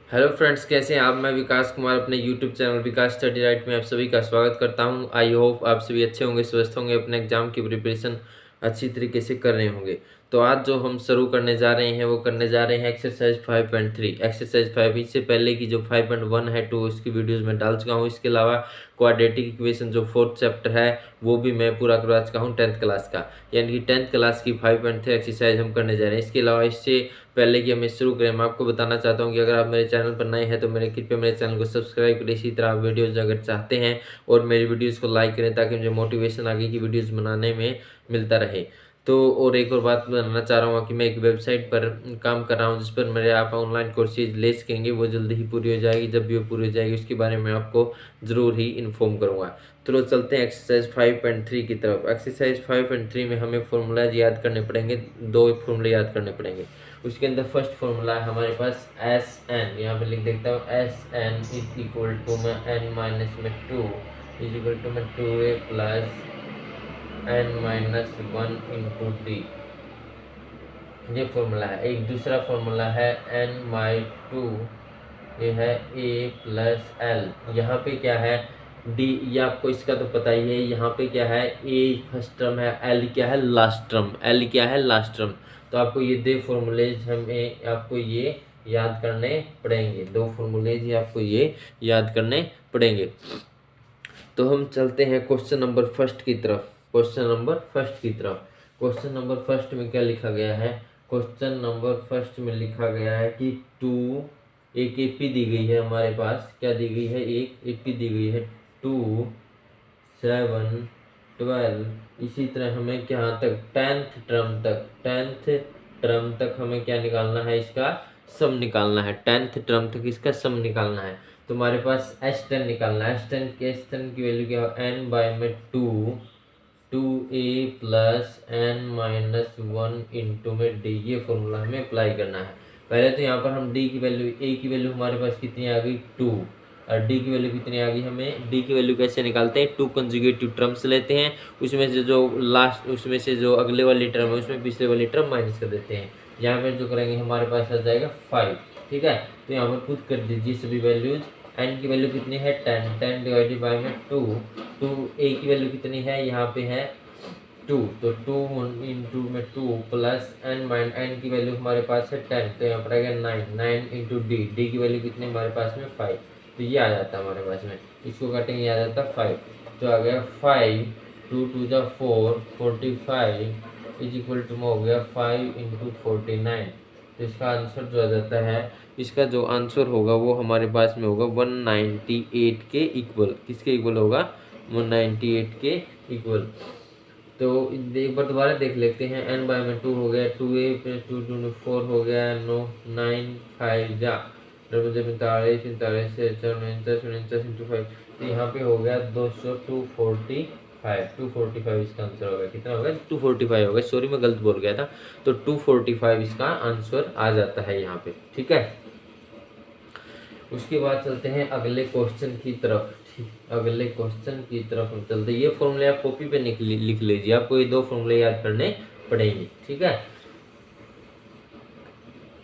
Hello friends, कैसे हैं आप। मैं विकास कुमार अपने यूट्यूब चैनल विकास स्टडी राइट में आप सभी का स्वागत करता हूं। आई होप आप सभी अच्छे होंगे, स्वस्थ होंगे, अपने एग्जाम की प्रिपरेशन अच्छी तरीके से कर रहे होंगे। तो आज जो हम शुरू करने जा रहे हैं वो करने जा रहे हैं एक्सरसाइज 5.3। एक्सरसाइज 5 इससे पहले की जो 5.1 है 2 उसकी वीडियोस में डाल चुका हूँ। इसके अलावा क्वाड्रेटिक इक्वेशन जो 4th चैप्टर है वो भी मैं पूरा करवा चुका हूँ 10th क्लास का, यानी कि 10th क्लास की 5.3 एक्सरसाइज हम करने जा रहे हैं। इसके अलावा इससे पहले कि हम शुरू करें, मैं आपको बताना चाहता हूं कि अगर आप मेरे चैनल पर नए हैं तो कृपया मेरे चैनल को सब्सक्राइब करें। इसी तरह आप वीडियोज़ अगर चाहते हैं और मेरी वीडियोज़ को लाइक करें ताकि मुझे मोटिवेशन आगे की वीडियोज़ बनाने में मिलता रहे। तो और एक और बात बताना चाह रहा हूँ कि मैं एक वेबसाइट पर काम कर रहा हूँ जिस पर मेरे आप ऑनलाइन कोर्सेज ले सकेंगे। वो जल्दी ही पूरी हो जाएगी। जब भी वो पूरी हो जाएगी उसके बारे में आपको ज़रूर ही इन्फॉर्म करूँगा। तो चलते हैं एक्सरसाइज 5.3 की तरफ। एक्सरसाइज 5.3 में हमें फॉर्मूलाज याद करने पड़ेंगे, दो फॉर्मूले याद करने पड़ेंगे। उसके अंदर फर्स्ट फॉर्मूला है हमारे पास एस एन, यहाँ पे लिख देता हूँ S N is equal to में एन माइनस में 2 इज इक्वल टू में 2a plus N minus 1 into D. ये फॉर्मूला है। एक दूसरा फॉर्मूला है एन माई 2, ये है ए प्लस एल। यहाँ पे क्या है डी, ये आपको इसका तो पता ही है। यहाँ पे क्या है ए फर्स्ट टर्म है, एल क्या है लास्ट टर्म, एल क्या है लास्ट टर्म। तो आपको ये दो फॉर्मूलेज हमें आपको ये याद करने पड़ेंगे। दो फॉर्मूलेज ही आपको ये याद करने पड़ेंगे। तो हम चलते हैं क्वेश्चन नंबर फर्स्ट की तरफ। क्वेश्चन नंबर फर्स्ट की तरफ। क्वेश्चन नंबर फर्स्ट में क्या लिखा गया है। क्वेश्चन नंबर फर्स्ट में लिखा गया है कि 2 एक एपी दी गई है हमारे पास। क्या दी गई है, एक एपी दी गई है 2 7 12। इसी तरह हमें क्या तक 10th टर्म तक हमें क्या निकालना है, इसका सम निकालना है। 10th टर्म तक इसका सम निकालना है। तो हमारे पास S10 निकालना है। S10 की वैल्यू क्या है, n बाय में 2a plus N minus 1 into में डी। ये फॉर्मूला हमें अप्लाई करना है। पहले तो यहाँ पर हम डी की वैल्यू, ए की वैल्यू हमारे पास कितनी आ गई 2 और डी की वैल्यू कितनी आ गई। हमें डी की वैल्यू कैसे निकालते हैं, 2 कंजुगेटिव टर्म्स लेते हैं, उसमें से जो लास्ट, उसमें से जो अगले वाली टर्म है उसमें पिछले वाली टर्म माइनस कर देते हैं। यहाँ पर जो करेंगे हमारे पास आ जाएगा 5। ठीक है, तो यहाँ पर पुट कर दीजिए सभी वैल्यूज। एन की वैल्यू कितनी है 10 डिवाइडेड बाय में 2 ए की वैल्यू कितनी है, यहाँ पे है 2, तो 2 इंटू में 2 प्लस एन माइनस एन की वैल्यू हमारे पास है 10, तो यहाँ पर आएगा 9 इंटू डी की वैल्यू कितनी हमारे पास में 5। तो ये आ जाता है हमारे पास में, इसको काटेंगे आ जाता है 5। तो आ गया 5 2 2 जा 4 45 इज इक्वल टू में हो गया 5 इंटू 49। तो इसका आंसर जो आ जाता है, इसका जो आंसर होगा वो हमारे पास में होगा 198 के इक्वल। किसके इक्वल होगा, 198 के इक्वल। तो एक बार दोबारा देख लेते हैं। n बाय में 2 हो गया, 2a प्लस 2 2 4 हो गया, 9 9 5 जा 45 45 से 49 इंटू 5। तो यहाँ पे हो गया 245 इसका आंसर होगा। कितना होगा, 245 होगा। सॉरी मैं गलत बोल गया था। तो 245 इसका आंसर आ जाता है यहाँ पे। ठीक है, उसके बाद चलते हैं अगले क्वेश्चन की तरफ। अगले क्वेश्चन की तरफ हम चलते हैं। ये फॉर्मूले आप कॉपी पे लिख लीजिए, आपको ये दो फॉर्मूले याद करने पड़ेंगे। ठीक है,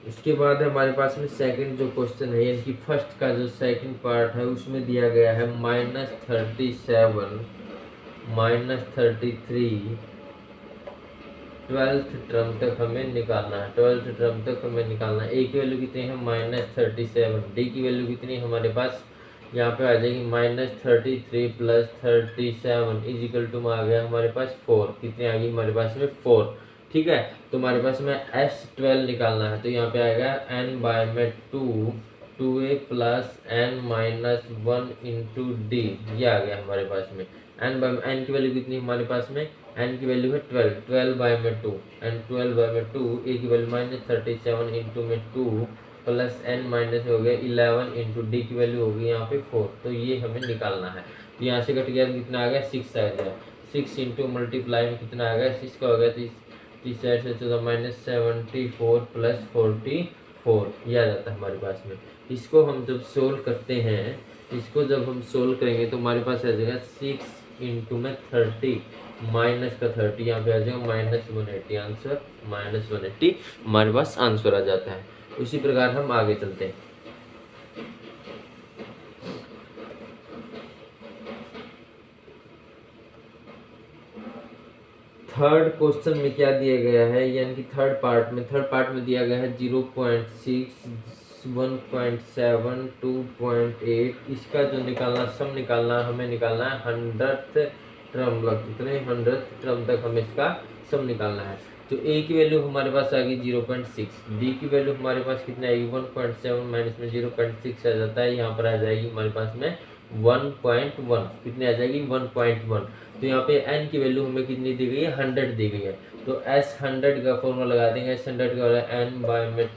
उसके बाद हमारे पास में सेकंड जो क्वेश्चन है, यानी कि फर्स्ट का जो सेकंड पार्ट है उसमें दिया गया है -37 -33 12th टर्म तक हमें निकालना है। 12th टर्म तक हमें निकालना है। ए की वैल्यू कितनी है -37, डी की वैल्यू कितनी है हमारे पास, यहाँ पे आ जाएगी -33 प्लस 37 इजिकल टू में आ गया हमारे पास 4। कितनी आ गई हमारे पास में 4। ठीक है, तो हमारे पास में S12 निकालना है। तो यहाँ पे आएगा n बाय में 2a plus N minus 1 into D. ये आ गया हमारे पास में। एन की वैल्यू कितनी हमारे पास में, एन की वैल्यू है 12 बाय में 2 एन 12 बाय में 2। ए की वैल्यू -37 इंटू में 2 प्लस एन माइनस हो गया 11 इंटू डी की वैल्यू होगी यहाँ पे 4। तो ये हमें निकालना है। तो यहाँ से कट गया कितना आ गया 6 आ गया। 6 इंटू मल्टीप्लाई में कितना आ गया 6 का हो गया 30 साइड से 74 प्लस 44 ये आ जाता है हमारे पास में। इसको हम जब सोल्व करते हैं, इसको जब हम सोल्व करेंगे तो हमारे पास आ जाएगा 6 इंटू में 30 माइनस का 30 यहाँ पे आ जाएगा -180 आंसर। -180 हमारे पास आंसर आ जाता है। उसी प्रकार हम आगे चलते हैं। थर्ड क्वेश्चन में क्या दिया गया है, यानी कि थर्ड पार्ट में दिया गया है 0.6, 1.7, 2.8। इसका जो निकालना सम निकालना हमें निकालना है 100th टर्म तक, कितने 100th टर्म तक हमें इसका सम निकालना है। तो ए की वैल्यू हमारे पास आ गई 0.6, डी की वैल्यू हमारे पास कितना आएगी 1.7 माइनस में 0.6 आ जाता है, यहाँ पर आ जाएगी हमारे पास में 1.1, कितनी आ जाएगी 1.1। तो यहाँ पे n की वैल्यू हमें कितनी दी गई है 100 दी गई है। तो s 100 का फॉर्मूला लगा देंगे, s 100 का वाला n बाय में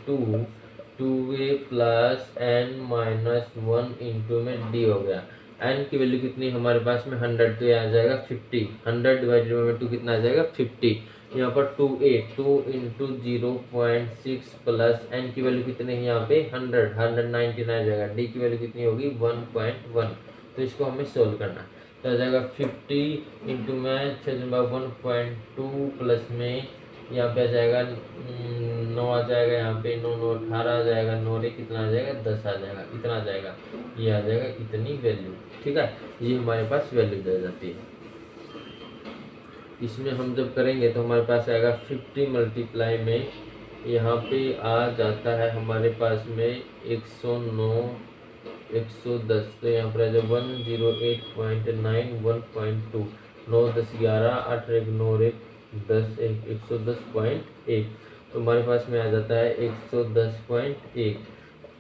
2a plus n minus 1 into में d हो गया। n की वैल्यू कितनी हमारे पास में 100, तो ये आ जाएगा 50। 100 डिवाइडेड बाई 2 कितना आ जाएगा 50। यहाँ पर 2a 2 इंटू 0.6 प्लस n की वैल्यू कितनी है यहाँ पे 199 आ जाएगा। d की वैल्यू कितनी होगी 1.1। तो इसको हमें सोल्व करना है, तो आ जाएगा 50 इंटू में 1.2 प्लस में यहाँ पे आ जाएगा 9 आ जाएगा, यहाँ पे 9 9 18 आ जाएगा, 9 रे कितना आ जाएगा 10 आ जाएगा, इतना आ जाएगा, ये आ जाएगा इतनी वैल्यू। ठीक है, ये हमारे पास वैल्यू दे जाती है। इसमें हम जब करेंगे तो हमारे पास आएगा 50 मल्टीप्लाई में यहाँ पे आ जाता है हमारे पास में 109 110। तो यहाँ पर आ जाए 108.9 1.2 9 10 11 8 1 9 1 10 110.1। तो हमारे पास में आ जाता है 110.1।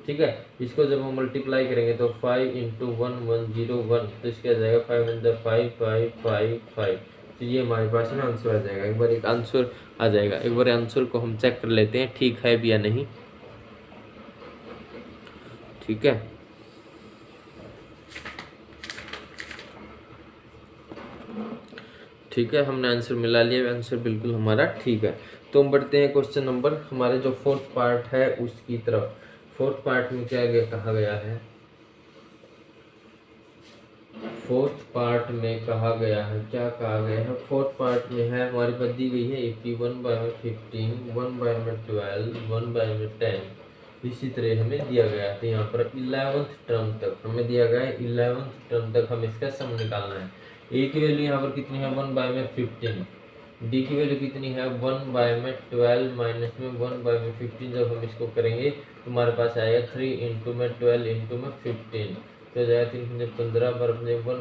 ठीक है, इसको जब हम मल्टीप्लाई करेंगे तो 5 इंटू 1101, तो इसका आ जाएगा 5 × 5 5 5 5। तो ये हमारे पास में आंसर आ जाएगा। एक बार एक आंसर आ जाएगा, एक बार आंसर को हम चेक कर लेते हैं ठीक है भी या नहीं। ठीक है, ठीक है, हमने आंसर मिला लिया, आंसर बिल्कुल हमारा ठीक है। तो हम बढ़ते हैं क्वेश्चन नंबर हमारे जो फोर्थ पार्ट है उसकी तरफ। फोर्थ पार्ट में क्या कहा गया है, फोर्थ पार्ट में कहा गया है, क्या कहा गया है फोर्थ पार्ट में है हमारी पास दी गई है 81/15, 1/12, 1/10। इसी तरह हमें दिया गया है। तो यहाँ पर 11th टर्म तक हमें दिया गया है, 11th टर्म तक हमें इसका सम निकालना है। ए की वैल्यू यहाँ पर कितनी है 1/15, डी की वैल्यू कितनी है 1/12 माइनस में 1/15। जब हम इसको करेंगे तो हमारे पास आएगा 3 इंटू में 12 इंटू में 15, तो जाएगा 3 × 15 पर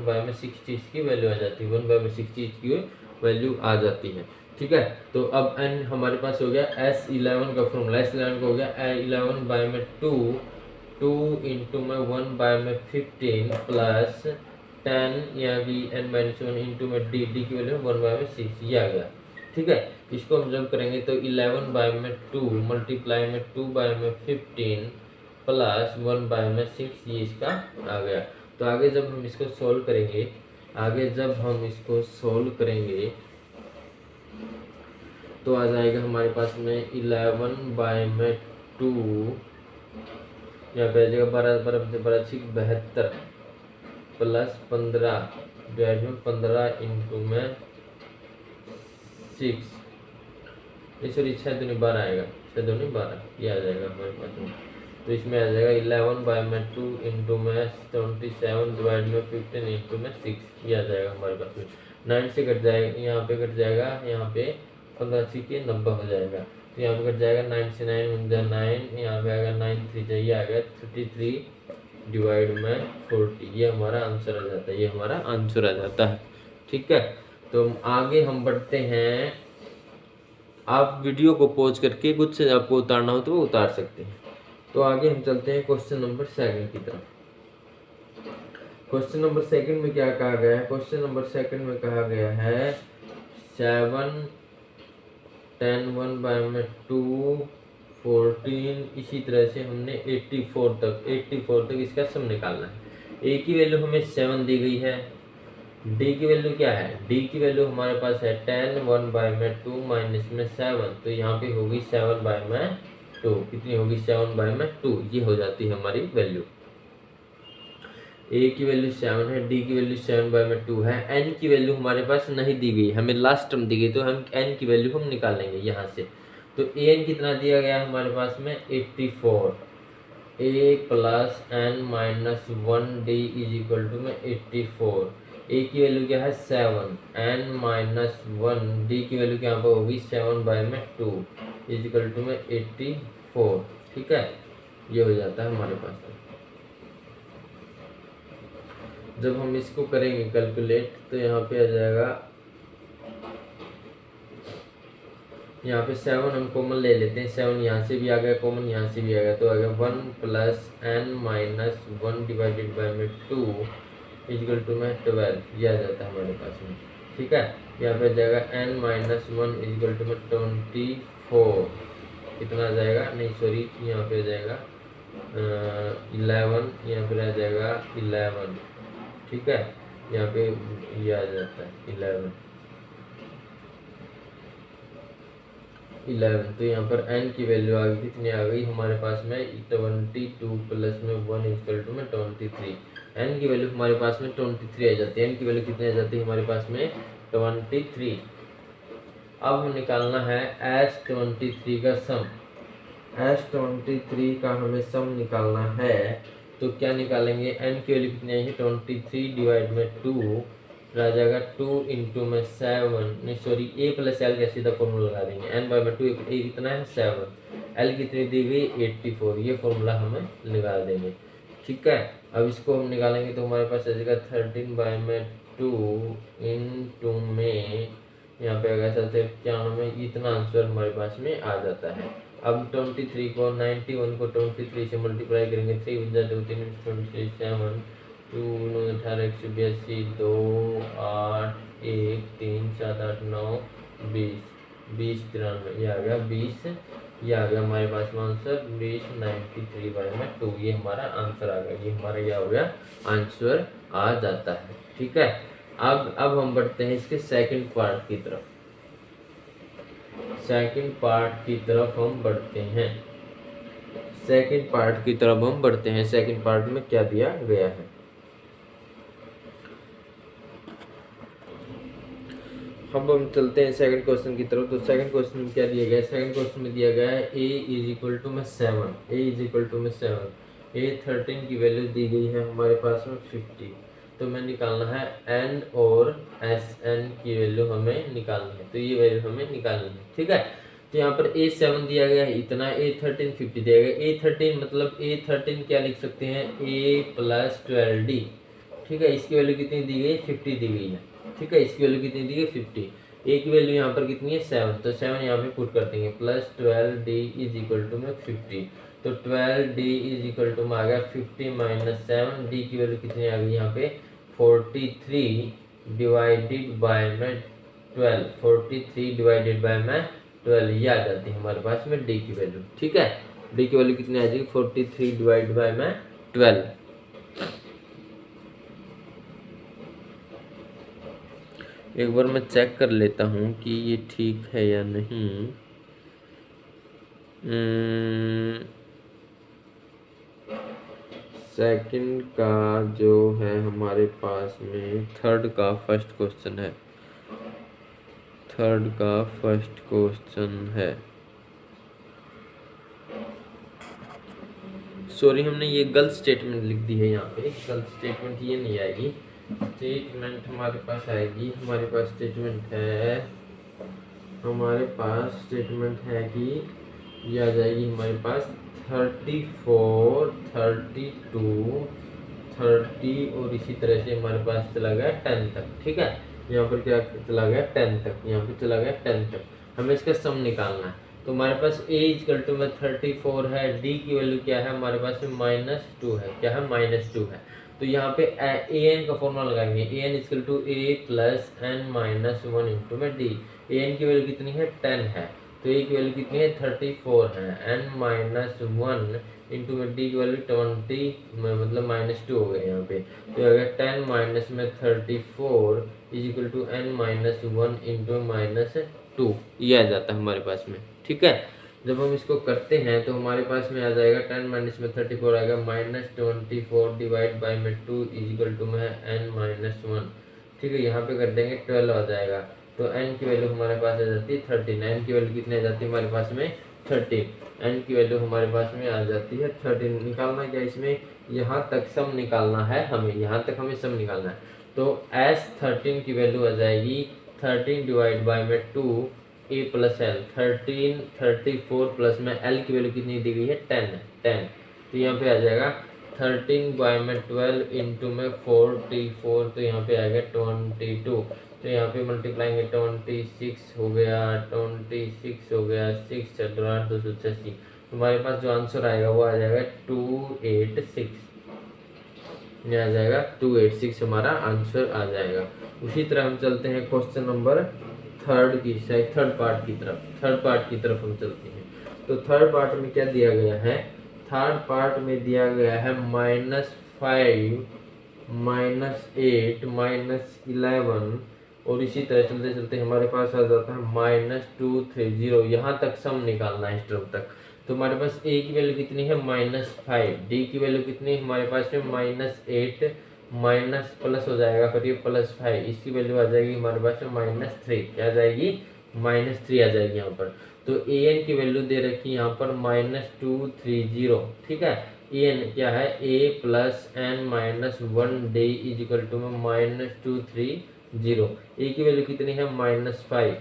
1/60 इसकी वैल्यू आ जाती है, 1/60 इसकी वैल्यू आ जाती है। ठीक है, तो अब n हमारे पास हो गया S11 का फॉर्मूला, S11 का हो गया 11/2 2 इंटू में 1/15 प्लस 10 यानी कि n-1 इंटू में d की वैल्यू 1/6, ये आ गया। ठीक है, इसको हम जब करेंगे तो 11/2 मल्टीप्लाई में 2/15 प्लस 1/6, ये इसका आ गया। तो आगे जब हम इसको सोल्व करेंगे, तो आ जाएगा हमारे पास में 11/2, यहाँ पे आ जाएगा 12 प्लस 15 डिवाइड में 15 इंटू में 6, सॉरी 6 दूनी 12 आएगा, 6 दूनी 12, ये आ जाएगा हमारे पास में। तो इसमें आ जाएगा 11/2 इंटू में 27 डिवाइड में 15 इंटू में 6, ये आ जाएगा हमारे पास में। 9 से कट जाएगा, यहाँ पे कट जाएगा, यहाँ पे 15 के 90 हो जाएगा, तो यहाँ पे कट जाएगा 9 से 9 9, यहाँ पे आएगा 9 3 चाहिए, आ गया 33 डिवाइड में 40, ये हमारा आंसर आ जाता है, ये हमारा आंसर आ जाता है। ठीक है, तो आगे हम बढ़ते हैं। आप वीडियो को पॉज करके कुछ से आपको उतारना हो तो वो उतार सकते हैं। तो आगे हम चलते हैं क्वेश्चन नंबर 2 की तरफ। क्वेश्चन नंबर 2 में क्या कहा गया है, क्वेश्चन नंबर 2 में कहा गया है 7 10 1/2 14, इसी तरह से हमने 84 तक इसका सम निकालना है। ए की वैल्यू हमें 7 दी गई है, डी की वैल्यू क्या है, डी की वैल्यू हमारे पास है 10 1/2 माइनस में 7, तो यहाँ पे होगी 7/2, कितनी होगी 7/2, ये हो जाती है हमारी वैल्यू। ए की वैल्यू 7 है, डी की वैल्यू 7/2 है। एन की वैल्यू हमारे पास नहीं दी गई, हमें लास्ट टर्म दी गई, तो हम एन की वैल्यू हम निकालेंगे यहाँ से। तो एन कितना दिया गया हमारे पास में 84, a plus N minus 1 d is equal to में 84। ए की वैल्यू क्या है 7, n माइनस 1, डी की वैल्यू क्या पर होगी 7/2 इजिकल टू में 84। ठीक है, ये हो जाता है हमारे पास। जब हम इसको करेंगे कैलकुलेट तो यहाँ पे आ जाएगा, यहाँ पे 7 हम कॉमन ले लेते हैं, 7 यहाँ से भी आ गया कॉमन, यहाँ से भी आ गया, तो आ गया 1 plus n minus 1 divided by में 2 इजिकल टू में 12, ये आ जाता है हमारे पास में। ठीक है, यहाँ पे आ जाएगा n माइनस 1 इजिकल टू में 24, कितना आ जाएगा, नहीं सॉरी यहाँ पे आ जाएगा 11, यहाँ पे आ जाएगा 11। ठीक है, यहाँ पे ये आ जाता है 11, तो यहाँ पर n की वैल्यू आ गई, कितनी आ गई हमारे पास में 22 प्लस में 1 इक्वल टू में 23। n की वैल्यू हमारे पास में 23 आ जाती है, n की वैल्यू कितनी आ जाती है हमारे पास में 23। अब हमें निकालना है S23 का सम, S23 का हमें सम निकालना है, तो क्या निकालेंगे, n की वैल्यू कितनी आएगी 23 डिवाइड में 2 आ जाएगा 2 इंटू में 7, नहीं सॉरी a प्लस एल का सीधा फॉर्मूला लगा देंगे, n बाई में 2 a कितना है 7, l कितनी दी गई 84, ये फॉर्मूला हमें लगा देंगे। ठीक है, अब इसको हम निकालेंगे तो हमारे पास आ जाएगा 13 बाई में 2 इंटू में यहाँ पे अगर सबसे 91, इतना आंसर हमारे पास में आ जाता है। अब 23 को 91 को 23 से मल्टीप्लाई करेंगे, 3 बन जाते 3 2 18 182 2 8 1 3 7 8 9 20 20 93, ये आ गया 20, ये आ गया हमारे पास में आंसर 20/93/2, ये हमारा आंसर आ गया, ये हमारा क्या हो गया आंसर आ जाता है। ठीक है, अब हम बढ़ते हैं इसके सेकंड पार्ट की तरफ, सेकंड पार्ट की तरफ हम बढ़ते हैं, सेकंड पार्ट की तरफ हम बढ़ते हैं। सेकंड पार्ट में क्या दिया गया है, अब हम चलते हैं सेकंड क्वेश्चन की तरफ। तो सेकंड क्वेश्चन में क्या दिया गया है, सेकंड क्वेश्चन में दिया गया है a इज इक्वल टू में 7, a इज इक्वल टू में 7, a 13 की वैल्यू दी गई है हमारे पास में 50, तो हमें निकालना है n और Sn की वैल्यू हमें निकालनी है, तो ये वैल्यू हमें निकालनी है। ठीक है, तो यहाँ पर a7 दिया गया है इतना, a13 50 दिया गया, a13 मतलब a13 क्या लिख सकते हैं a प्लस 12d। ठीक है, इसकी वैल्यू कितनी दी गई 50 दी गई है। ठीक है, इसकी वैल्यू कितनी दी गई 50, a की वैल्यू यहाँ पर कितनी है 7, तो 7 यहाँ पे पुट कर देंगे, plus 12d is equal to में 50, तो 12d इज इक्वल टू में आ गया 50 माइनस 7, d की वैल्यू कितनी आ गई यहाँ पे 43 डिवाइडेड बाय में 12, 43 डिवाइडेड बाय में 12, ये आ जाती है हमारे पास में d की वैल्यू। ठीक है, d की वैल्यू कितनी आ जाएगी 43 डिवाइडेड बाय में 12। एक बार मैं चेक कर लेता हूँ कि ये ठीक है या नहीं। सेकंड का जो है हमारे पास में थर्ड का फर्स्ट क्वेश्चन है, थर्ड का फर्स्ट क्वेश्चन है, सॉरी हमने ये गलत स्टेटमेंट लिख दी है, यहाँ पे गलत स्टेटमेंट ये नहीं आएगी, स्टेटमेंट हमारे पास आएगी, हमारे पास स्टेटमेंट है, हमारे पास स्टेटमेंट है कि ये आ जाएगी हमारे पास 34 32 30 और इसी तरह से हमारे पास चला गया 10 तक। ठीक है, यहाँ पर क्या चला गया 10 तक, यहाँ पर चला गया 10 तक, हमें इसका सम निकालना है। तो हमारे पास a इक्वल टू में 34 है, d की वैल्यू क्या है हमारे पास में -2 है, क्या है -2 है, तो यहाँ पे an का फॉर्मूला लगाएंगे, an equal to a plus n minus 1 into में d, an की वैल्यू कितनी है 10 है, तो a की वैल्यू कितनी है 34 है, n माइनस 1 इंटू में d की वैल्यू 20 मतलब -2 हो गया यहाँ पे, तो अगर 10 माइनस में 34 is equal to n minus 1 into -2, ये आ जाता है हमारे पास में। ठीक है, जब हम इसको करते हैं तो हमारे पास में आ जाएगा 10 माइनस में 34 आएगा -24 डिवाइड बाई में 2 इज इक्वल टू में n माइनस 1। ठीक है, यहाँ पे कर देंगे 12 आ जाएगा, तो n की वैल्यू हमारे पास आ जाती है 13, n की वैल्यू कितनी आ जाती है हमारे पास में 13, n की वैल्यू हमारे पास में आ जाती है 13। निकालना क्या इसमें, यहाँ तक सम निकालना है हमें, यहाँ तक हमें सम निकालना है, तो एस 13 की वैल्यू आ जाएगी 13 डिवाइड बाई में 2 ए प्लस एल 13 34 प्लस में एल की वैल्यू कितनी दी गई है 10 तो यहाँ पे आ जाएगा 13 बाई में 12 इंटू में 44 तो यहाँ पे आएगा 22 तो यहाँ पे मल्टीप्लाइंग 26 हो गया 26 हो गया 6 चल रहा 286 हमारे पास जो आंसर आएगा वो आ जाएगा 286 आ जाएगा 286 हमारा आंसर आ जाएगा। उसी तरह हम चलते हैं क्वेश्चन नंबर थर्ड पार्ट की तरफ हम चलते हैं। तो थर्ड पार्ट में क्या दिया गया है, थर्ड पार्ट में दिया गया है -5 -8 -11 और इसी तरह चलते चलते हमारे पास आ जाता है -230। यहाँ तक सम निकालना है इस टर्म तक। तो हमारे पास ए की वैल्यू कितनी है -5, डी की वैल्यू कितनी है हमारे पास में -8 माइनस प्लस हो जाएगा फिर ये +5 इसकी वैल्यू आ जाएगी हमारे पास में -3 क्या आ जाएगी -3 आ जाएगी यहाँ पर। तो ए एन की वैल्यू दे रखी है यहाँ पर -230 ठीक है। ए एन क्या है a plus N -1 D is equal to में -230। ए की वैल्यू कितनी है -5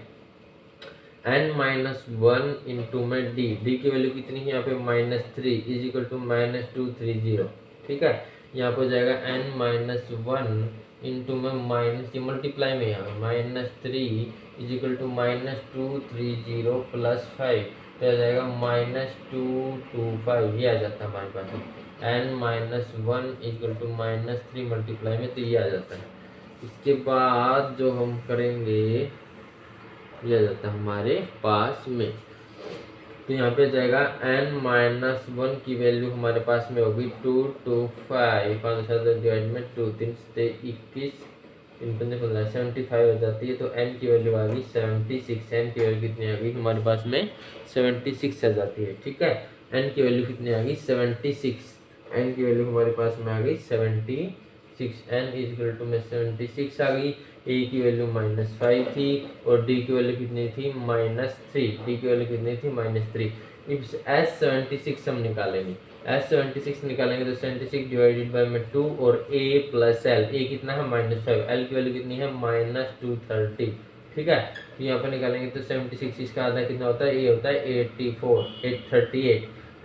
n-1 इंटू में डी की वैल्यू कितनी है यहाँ पे -3 इजिकल टू -230 ठीक है। यहाँ पर जाएगा n-1 इंटू में माइनस ये मल्टीप्लाई में यहाँ -3 इजिकल टू -230 प्लस 5 तो आ जाएगा -225 ये आ जाता है हमारे पास n-1 इजिकल टू -3 मल्टीप्लाई में तो ये आ जाता है। इसके बाद जो हम करेंगे ये आ जाता है हमारे पास में। तो यहाँ पे जाएगा n-1 की वैल्यू हमारे पास में होगी 2 2 5 5 7 डिवाइड में 2 3 से 21 75 हो जाती है। तो n की वैल्यू आ गई 76। n की वैल्यू कितनी आ गई हमारे पास में 76 आ जाती है ठीक है। n की वैल्यू कितनी आ गई 76। n की वैल्यू हमारे पास में आ गई 76। n इजिकल टू में 76 आ गई। ए की वैल्यू -5 थी और डी की वैल्यू कितनी थी -3 डी की वैल्यू कितनी थी -3। इस S76 हम निकालेंगे S76 निकालेंगे तो 76 डिवाइडेड बाय में 2 और a प्लस एल ए कितना है -5 एल की वैल्यू कितनी है -230 ठीक है। तो यहाँ पर निकालेंगे तो 76 इसका आधा कितना होता है ए होता है 84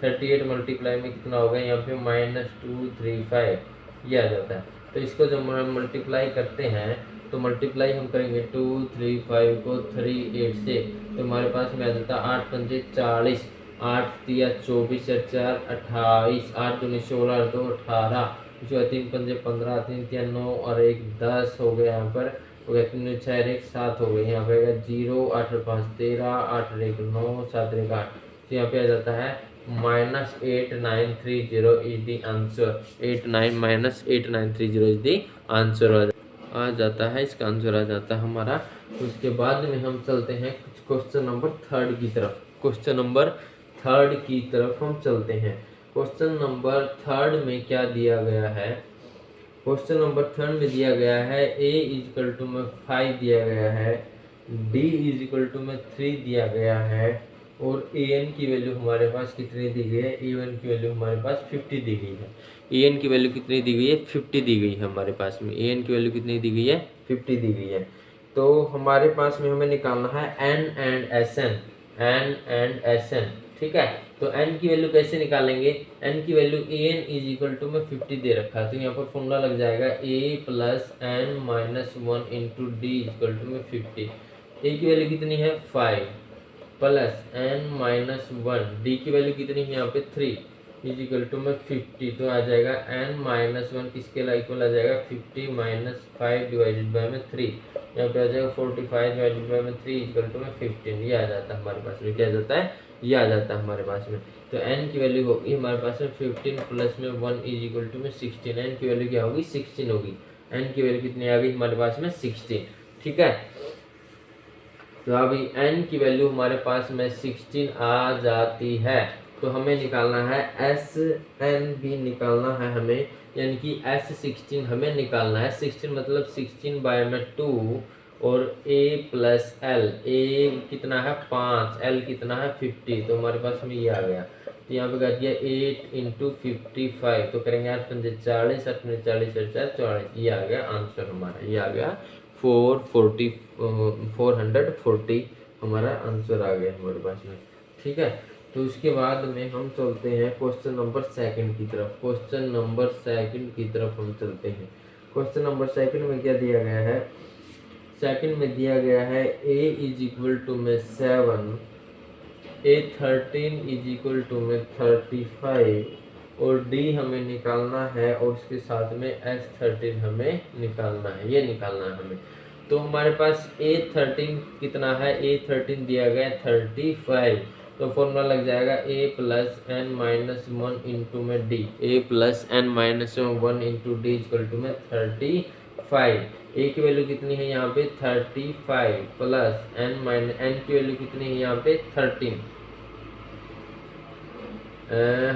38 मल्टीप्लाई में कितना होगा यहाँ पे -235 ये आ जाता है। तो इसको जब हम मल्टीप्लाई करते हैं तो मल्टीप्लाई हम करेंगे 2 3 5 को 3 8 से तो हमारे पास में आ जाता है 8 पंजे 40 8 तिया 24 4 28 8 दूनी 16 2 18 उसके बाद 3 पंजे 15 3 तिया 9 और 1 10 हो गया यहाँ पर हो गया 3 6 1 7 हो गए यहाँ पे 0 8 5 13 8 1 9 7 1 8 तो यहाँ पे आ जाता है -8930 is the answer 89 is the answer आ जाता है इसका आंसर आ जाता है हमारा। उसके बाद में हम चलते हैं क्वेश्चन नंबर थर्ड की तरफ। क्वेश्चन नंबर थर्ड की तरफ हम चलते हैं। क्वेश्चन नंबर थर्ड में क्या दिया गया है, क्वेश्चन नंबर थर्ड में दिया गया है a इजिकल टू में 5 दिया गया है, d इजिकल टू में 3 दिया गया है और an की वैल्यू हमारे पास कितनी दी गई है, a1 की वैल्यू हमारे पास 50 दी गई है। an की वैल्यू कितनी दी गई है 50 दी गई है हमारे पास में। an की वैल्यू कितनी दी गई है 50 दी गई है। तो हमारे पास में हमें निकालना है n एंड sn ठीक है। तो n की वैल्यू कैसे निकालेंगे, n की value an is equal to में 50 दे रखा है तो यहाँ पर फॉर्मूला लग जाएगा a plus n minus 1 into D equal to में 50। a की वैल्यू कितनी है 5 प्लस n माइनस 1 डी की वैल्यू कितनी है यहाँ पे 3 इज इक्वल टू में 50। तो आ जाएगा n माइनस 1 किसके इक्वल आ जाएगा 50 माइनस 5 डिवाइडेड बाय में 3 यहाँ पे आ जाएगा 45 डिवाइडेड बाय में 3 इक्वल टू में 15 ये आ जाता है हमारे पास में। क्या आ जाता है ये आ जाता है हमारे पास में। तो n की वैल्यू होगी हमारे पास में 15 प्लस में 1 इज इक्वल टू में 16। n की वैल्यू क्या होगी 16 होगी। n की वैल्यू कितनी आ गई हमारे पास में 16 ठीक है। तो अभी n की वैल्यू हमारे पास में 16 आ जाती है तो हमें निकालना है SN भी निकालना है हमें, यानी कि S16 हमें निकालना है। 16 मतलब 16 बाय में 2 और a प्लस एल, a कितना है 5 l कितना है 50 तो हमारे पास में ये आ गया। तो यहाँ पे कर दिया 8 इंटू 55, तो करेंगे 8 पंजे 40, 8 पंजे 40 और 4 44, ये आ गया आंसर हमारा, ये आ गया 440 हमारा आंसर आ गया हमारे पास में। ठीक है, तो उसके बाद में हम चलते हैं क्वेश्चन नंबर सेकंड की तरफ। क्वेश्चन नंबर सेकंड की तरफ हम चलते हैं। क्वेश्चन नंबर सेकंड में क्या दिया गया है? सेकंड में दिया गया है a इज इक्वल टू में 7, A13 इज इक्वल टू में 35 और D हमें निकालना है और उसके साथ में S13 हमें निकालना है, ये निकालना है हमें। तो हमारे पास A13 कितना है? A13 दिया गया 35, तो फॉर्मूला लग जाएगा a plus N minus one into में d, a plus N minus one into D equal to में 35। a की वैल्यू कितनी है यहाँ पे? 35 प्लस एन माइनस एन की वैल्यू कितनी है यहाँ पे? 13।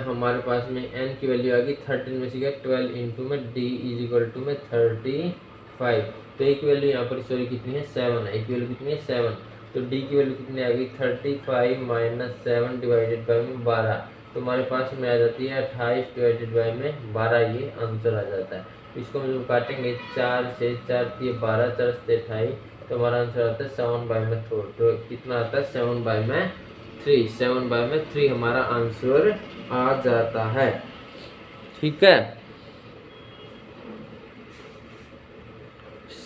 हमारे पास में n की वैल्यू आ गई 13 में से क्या 12 इंटू में d इज इक्वल टू में 35। तो a की वैल्यू यहाँ पर सॉरी कितनी है? 7 है। a की वैल्यू कितनी है? 7। तो d की वैल्यू कितनी आ गई? 35 माइनस 7 डिवाइडेड बाई में 12, तो हमारे पास में आ जाती है 28 डिवाइडेड बाई में 12, ये आंसर आ जाता है। इसको हम जब काटेंगे 4 से 4 ये 12, 4 से 28, तो हमारा आंसर आता है 7 बाई में 4। तो कितना आता है? 7 बाई में 3, 7 बाई में 3 हमारा आंसर आ जाता है। ठीक है,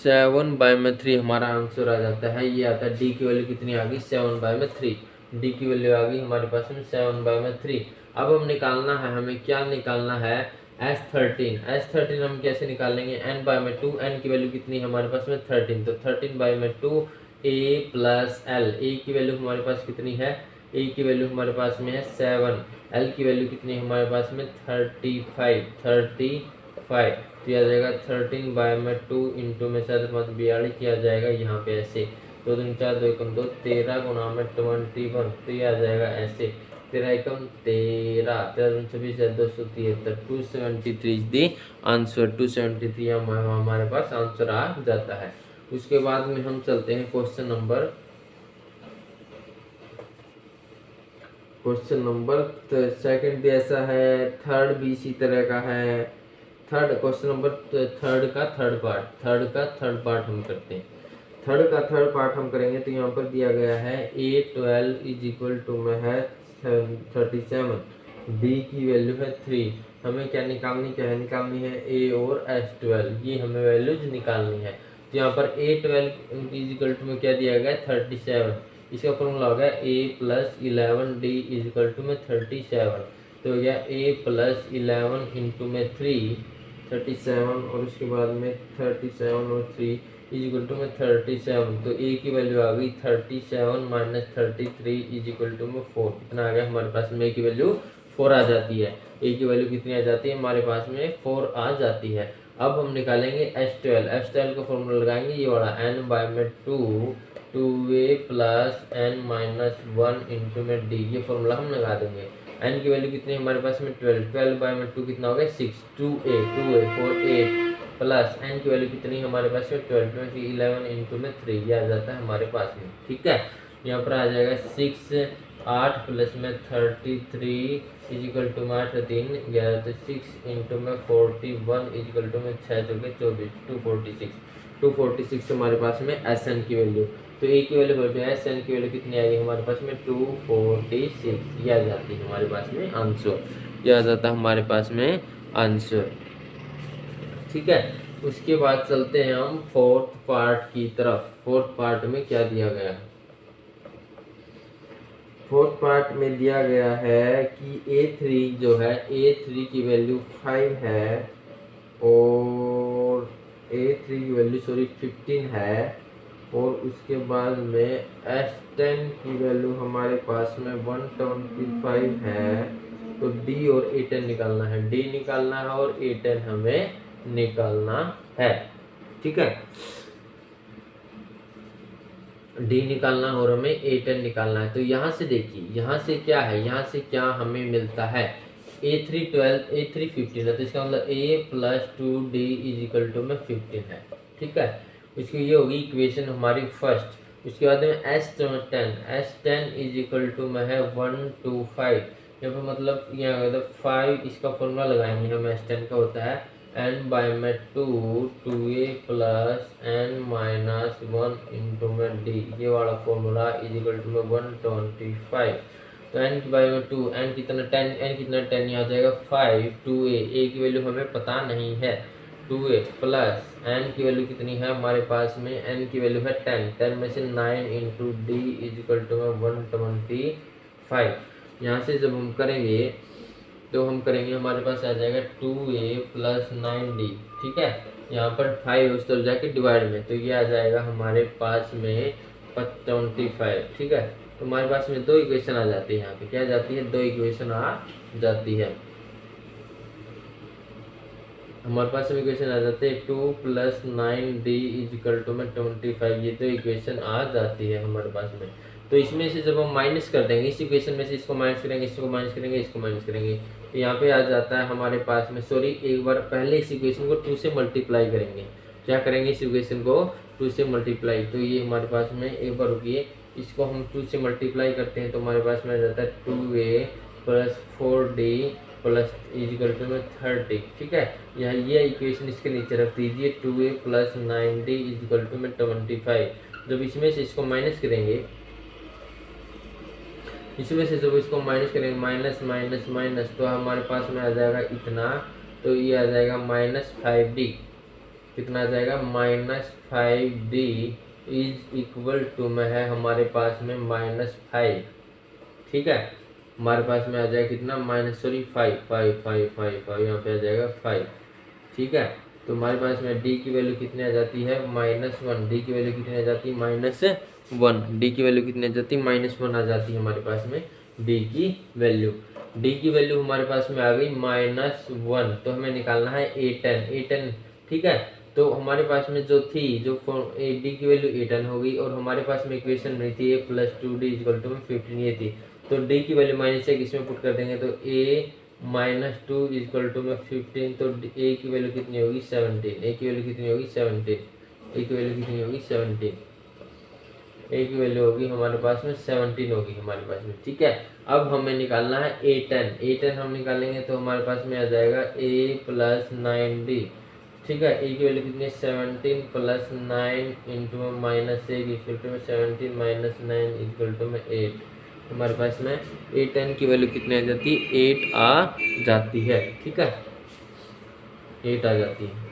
7 बाई में 3 हमारा आंसर आ जाता है। ये आता है डी की वैल्यू कितनी आ गई? 7 बाई में 3। डी की वैल्यू आ गई हमारे पास में 7 बाई में 3। अब हम निकालना है, हमें क्या निकालना है? S13। S13 हम कैसे निकालेंगे? n बाई में 2, n की वैल्यू कितनी है हमारे पास में? 13, तो 13 बाई में 2 a प्लस एल, ए की वैल्यू हमारे पास कितनी है? a की वैल्यू हमारे पास में है 7, l की वैल्यू कितनी है हमारे पास में? 35। तो यह आ जाएगा 13 बाई में 2 इंटू में 7 5 42 किया जाएगा यहाँ पे ऐसे, 2 दूनी 4 2 एकम 2, 13 गुना में 21, तो यह आ जाएगा ऐसे 13 एकम 13, 13 दूनी 26 है 273, 273 इज द आंसर। 273 हमारे पास आंसर आ जाता है। उसके बाद में हम चलते हैं क्वेश्चन नंबर सेकंड भी ऐसा है, थर्ड भी इसी तरह का है। थर्ड क्वेश्चन नंबर थर्ड का थर्ड पार्ट हम करते हैं। थर्ड का थर्ड पार्ट हम करेंगे तो यहाँ पर दिया गया है A12 इज इक्वल टू में है 37, D की वैल्यू है 3। हमें क्या है? निकालनी है A और S12, ये हमें वैल्यूज निकालनी है। तो यहाँ पर A12 इज इक्वल टू में क्या दिया गया? 37। इसका फॉर्मूला होगा a plus 11d is equal to में 37, तो यह a प्लस 11 इंटू में 3 37 और उसके बाद में 37 और 3 इज इक्वल टू में 37, तो a की वैल्यू आ गई 37 माइनस 33 इज इक्वल टू में 4। कितना आ गया हमारे पास में? a की वैल्यू 4 आ जाती है। a की वैल्यू कितनी आ जाती है हमारे पास में? 4 आ जाती है। अब हम निकालेंगे S12 का फॉर्मूला लगाएंगे ये वाला n बाई में 2a plus N minus 1 into में डी, ये फॉर्मूला हम लगा देंगे। n की वैल्यू कितनी है हमारे पास में? 12 बाई में 2 कितना हो गया? 6, 2a 4 8 प्लस n की वैल्यू कितनी है हमारे पास में? 12 में 11 इंटू में 3, ये आ जाता है हमारे पास में। ठीक है, यहाँ पर आ जाएगा 6 8 प्लस में 33 इजिकल टू में 8 3 11, तो 6 इंटू में 41 इजिकल टू में 6 चौके 24 246 हमारे पास में एस एन की वैल्यू। तो ए की वैल्यू जो है एस एन की वैल्यू कितनी आएगी हमारे पास में? 246, ये आ जाती है हमारे पास में आंसर, ये आ जाता है हमारे पास में आंसर। ठीक है, उसके बाद चलते हैं हम फोर्थ पार्ट की तरफ। फोर्थ पार्ट में क्या दिया गया है? फोर्थ पार्ट में दिया गया है कि A3 जो है A3 की वैल्यू 5 है और A3 की वैल्यू 15 है और उसके बाद में S10 की वैल्यू हमारे पास में 125 है। तो D और A10 निकालना है, D निकालना है और A10 हमें निकालना है। ठीक है, D निकालना और हमें A10 निकालना है। तो यहाँ से देखिए, यहाँ से क्या है, यहाँ से क्या हमें मिलता है? A3 12 A3 15 है, तो इसका मतलब A plus 2D is equal to में 15 है। ठीक है, इसकी ये होगी इक्वेशन हमारी फर्स्ट। उसके बाद में S10 इज इक्वल टू में है 125, यहाँ पे मतलब यहाँ मतलब 5 इसका फॉर्मूला लगाएंगे हम S10 का होता है n बाय में 2a plus n minus 1 into में d, ये वाला फॉर्मूला इज इक्वल टू में 125। तो n की बाय में 2, n कितना 10, n कितना 10 यहाँ आ जाएगा 5, 2a, a की वैल्यू हमें पता नहीं है, 2a प्लस n की वैल्यू कितनी है हमारे पास में, n की वैल्यू है 10 में से 9 into D is equal to में 125। यहाँ से जब हम करेंगे तो हम करेंगे हमारे पास आ जाएगा 2a प्लस 9d, ठीक है। यहाँ पर 5 उस तरफ जाके डिवाइड में, तो ये आ जाएगा हमारे पास में 25, ठीक है। तो हमारे पास में 2 इक्वेशन आ जाती है, यहाँ पे क्या आ जाती है, 2 इक्वेशन आ जाती है हमारे पास में इक्वेशन आ जाते हैं 2 plus 9d is equal to में 25, ये 2 इक्वेशन आ जाती है हमारे पास में। तो इसमें से जब हम माइनस कर देंगे इस इक्वेशन में से, इसको माइनस करेंगे, इसको माइनस करेंगे, इसको माइनस करेंगे, तो यहाँ पे आ जाता है हमारे पास में, सॉरी एक बार पहले इस इक्वेशन को 2 से मल्टीप्लाई करेंगे, क्या करेंगे इस इक्वेशन को 2 से मल्टीप्लाई, तो ये हमारे पास में एक बार रुकिए, इसको हम 2 से मल्टीप्लाई करते हैं तो हमारे पास में आ जाता है 2a plus 4d plus is equal to में 30, ठीक है। यहाँ ये इक्वेशन इसके नीचे रख दीजिए, 2a plus 9d is equal to में 25। जब इसमें से इसको माइनस करेंगे, इसमें से जब इसको माइनस करेंगे, माइनस माइनस माइनस, तो हमारे पास में आ जाएगा इतना, तो ये आ जाएगा -5d, कितना आ जाएगा -5d इज इक्वल टू में है हमारे पास में -5, ठीक है। हमारे पास में आ जाएगा कितना माइनस, सॉरी 5 5 5 5 5 यहाँ पे आ जाएगा 5, ठीक है। तो हमारे पास में d की वैल्यू कितनी आ जाती है -1, d की वैल्यू कितनी आ जाती है -1, d की वैल्यू कितनी आ जाती है -1 आ जाती है हमारे पास में d की वैल्यू। d की वैल्यू हमारे पास में आ गई -1, तो हमें निकालना है a10, ठीक है। तो हमारे पास में जो थी, जो d की वैल्यू a10 होगी, और हमारे पास में इक्वेशन रही थी a plus 2d equal to 15, ये थी, तो d की वैल्यू -1 इसमें पुट कर देंगे, तो a -2 इक्वल टू में 15, तो a की वैल्यू कितनी होगी 17, a की वैल्यू कितनी होगी 17, a की वैल्यू कितनी होगी 17, a की वैल्यू होगी हमारे पास में 17 होगी हमारे पास में, ठीक है। अब हमें निकालना है a10 हम निकालेंगे तो हमारे पास में आ जाएगा a प्लस 9d, ठीक है। a की वैल्यू कितनी है 17 प्लस 9 इंटू में -1 इक्वल टू में 17 माइनस 9 इक्वल टू में 8, हमारे पास में a10 की वैल्यू कितनी आ जाती है 8 आ जाती है, ठीक है, 8 आ जाती है।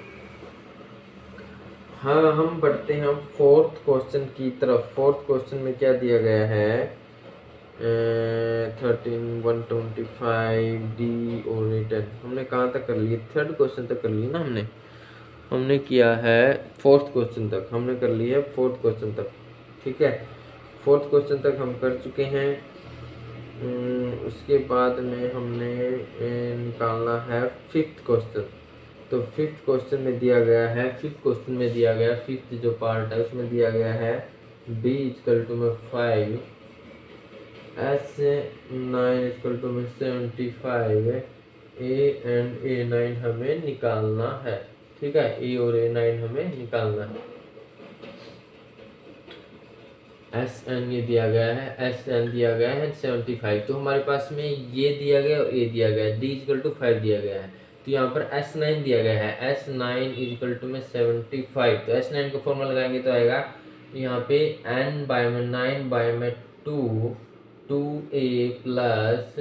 हाँ, हम बढ़ते हैं फोर्थ क्वेश्चन की तरफ। फोर्थ क्वेश्चन में क्या दिया गया है, 13 125 डी और रिटर्न, हमने कहाँ तक कर लिए, थर्ड क्वेश्चन तक कर ली ना हमने किया है फोर्थ क्वेश्चन तक, हमने कर लिया है फोर्थ क्वेश्चन तक, ठीक है। फोर्थ क्वेश्चन तक हम कर चुके हैं। उसके बाद में हमने निकालना है फिफ्थ क्वेश्चन। तो फिफ्थ क्वेश्चन में दिया गया है, फिफ्थ जो पार्ट है उसमें दिया गया है b इक्वल टू में 5, S9 इक्वल टू में 75, a एंड a9 हमें निकालना है, ठीक है, a और a9 हमें निकालना है। Sn ये दिया गया है, Sn दिया गया है 75, तो हमारे पास में ये दिया गया और ये दिया गया है, d इक्वल टू 5 दिया गया है, तो यहाँ पर S9 दिया गया है, S9 इक्वल टू में 75, तो S9 को फॉर्मूला लगाएंगे तो आएगा यहाँ पे n बाय में 9 बाय में 2a प्लस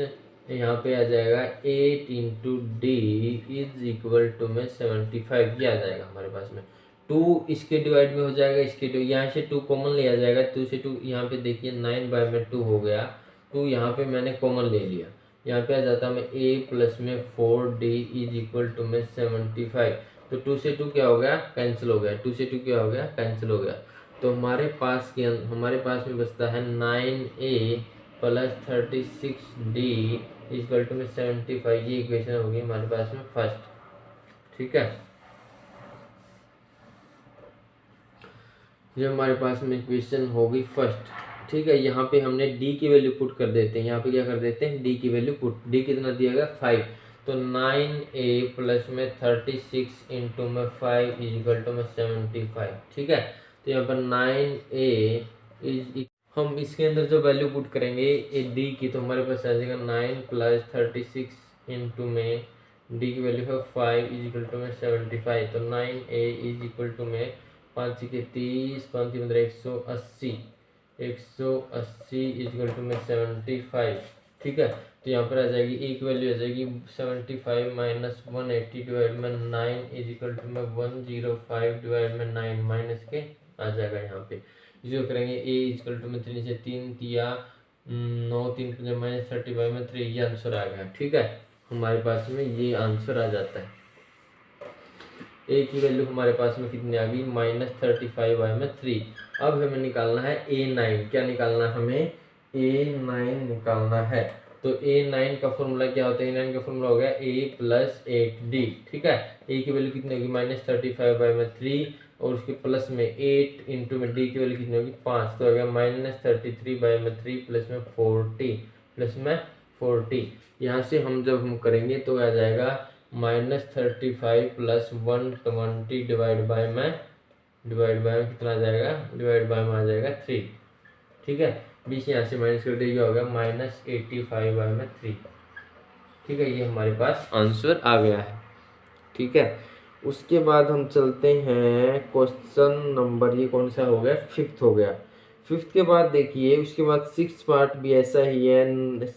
यहाँ पे आ जाएगा 8 into D is equal to में 75, ये आ जाएगा हमारे पास में। 2 इसके डिवाइड में हो जाएगा, इसके यहाँ से 2 कॉमन लिया जाएगा, 2 से 2 यहाँ पे देखिए 9 बाय में 2 हो गया, 2 यहाँ पे मैंने कॉमन ले लिया, यहाँ पे आ जाता है a प्लस में 4d इज इक्वल टू में 75, तो 2 से 2 क्या हो गया, कैंसिल हो गया, 2 से 2 क्या हो गया, कैंसिल हो गया। तो हमारे पास में बचता है 9a plus 36d equal to में 75, ये इक्वेशन होगी हमारे पास में फर्स्ट, ठीक है। ये हमारे पास में इक्वेशन होगी फर्स्ट, ठीक है। यहाँ पे हमने d की वैल्यू पुट कर देते हैं, यहाँ पे क्या कर देते हैं d की वैल्यू पुट, d कितना दिया गया 5, तो 9a प्लस में 36 इंटू में 5 इज इक्वल टू में 75, ठीक है। तो यहाँ पर 9a इज हम इसके अंदर जो वैल्यू पुट करेंगे ए डी की, तो हमारे पास आ जाएगा 9 + 36 इंटू में डी की वैल्यू है 5 इज इक्वल टू में 75। तो 9a इज इक्वल टू में 5 के 30, 5 15 180, 180 इज इक्वल टू में 75। ठीक है, तो यहाँ पर आ जाएगी ए की वैल्यू आ जाएगी 75 माइनस 180 डिवाइड में 9 इज इक्वल टू में 105 डिवाइड में 9 माइनस के आ जाएगा यहाँ पे। जो करेंगे ए इक्वल टू में 3 से 3 तिया 9, 3 माइनस 35 में 3, ये आंसर आ गया। ठीक है, हमारे पास में ये आंसर आ जाता है। ए की वैल्यू हमारे पास में कितनी आ गई, -35/3। अब हमें निकालना है A9। क्या निकालना है हमें, A9 निकालना है। तो A9 का फॉर्मूला क्या होता है, A9 का फॉर्मूला हो गया A + 8D। ठीक है, ए की वैल्यू कितनी होगी, -35/3 और उसके प्लस में 8 इंटू में डी की वैल्यू कितनी होगी 5, तो हो गया -33/3 प्लस में 40 यहाँ से हम जब हम करेंगे तो आ जाएगा -35 + 120 डिवाइड बाय में कितना आ जाएगा, डिवाइड बाय में आ जाएगा 3। ठीक है, 20 यहाँ से माइनस कर दिया होगा -85/3। ठीक है, ये हमारे पास आंसर आ गया है। ठीक है, उसके बाद हम चलते हैं क्वेश्चन नंबर, ये कौन सा हो गया, 5th हो गया। 5th के बाद देखिए, उसके बाद 6th पार्ट भी ऐसा ही है,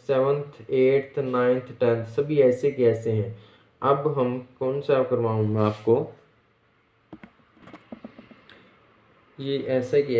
7th 8th 9th 10th सभी ऐसे के ऐसे हैं। अब हम कौन सा करवाऊंगा आपको, ये ऐसा कि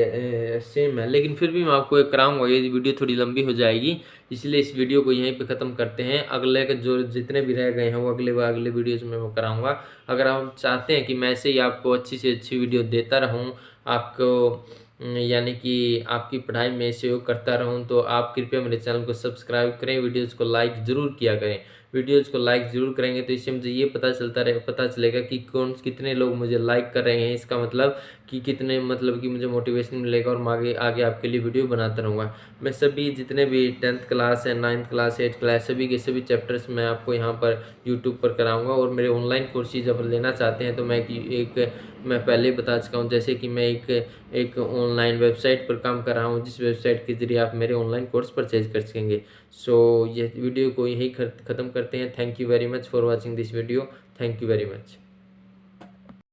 सेम है, लेकिन फिर भी मैं आपको एक कराऊंगा। ये वीडियो थोड़ी लंबी हो जाएगी, इसलिए इस वीडियो को यहीं पे ख़त्म करते हैं। अगले के जो जितने भी रह गए हैं वो अगले वीडियोज में मैं कराऊंगा। अगर आप चाहते हैं कि मैं ऐसे ही आपको अच्छी से अच्छी वीडियो देता रहूं, आपको यानी कि आपकी पढ़ाई में सहयोग करता रहूं, तो आप कृपया मेरे चैनल को सब्सक्राइब करें, वीडियोज़ को लाइक ज़रूर किया करें। वीडियोज़ को लाइक ज़रूर करेंगे तो इससे मुझे ये पता चलेगा कि कितने लोग मुझे लाइक कर रहे हैं। इसका मतलब कि कितने मतलब कि मुझे मोटिवेशन मिलेगा और मैं आगे आपके लिए वीडियो बनाता रहूँगा। मैं सभी जितने भी 10th क्लास है, 9th क्लास, 8th क्लास सभी के सभी चैप्टर्स मैं आपको यहाँ पर यूट्यूब पर कराऊँगा। और मेरे ऑनलाइन कोर्सेज अब लेना चाहते हैं तो मैं पहले ही बता चुका हूँ, जैसे कि मैं एक ऑनलाइन वेबसाइट पर काम कर रहा हूँ, जिस वेबसाइट के ज़रिए आप मेरे ऑनलाइन कोर्स परचेज कर सकेंगे। सो ये वीडियो को यही ख़त्म करते हैं। Thank you very much for watching this video. Thank you very much.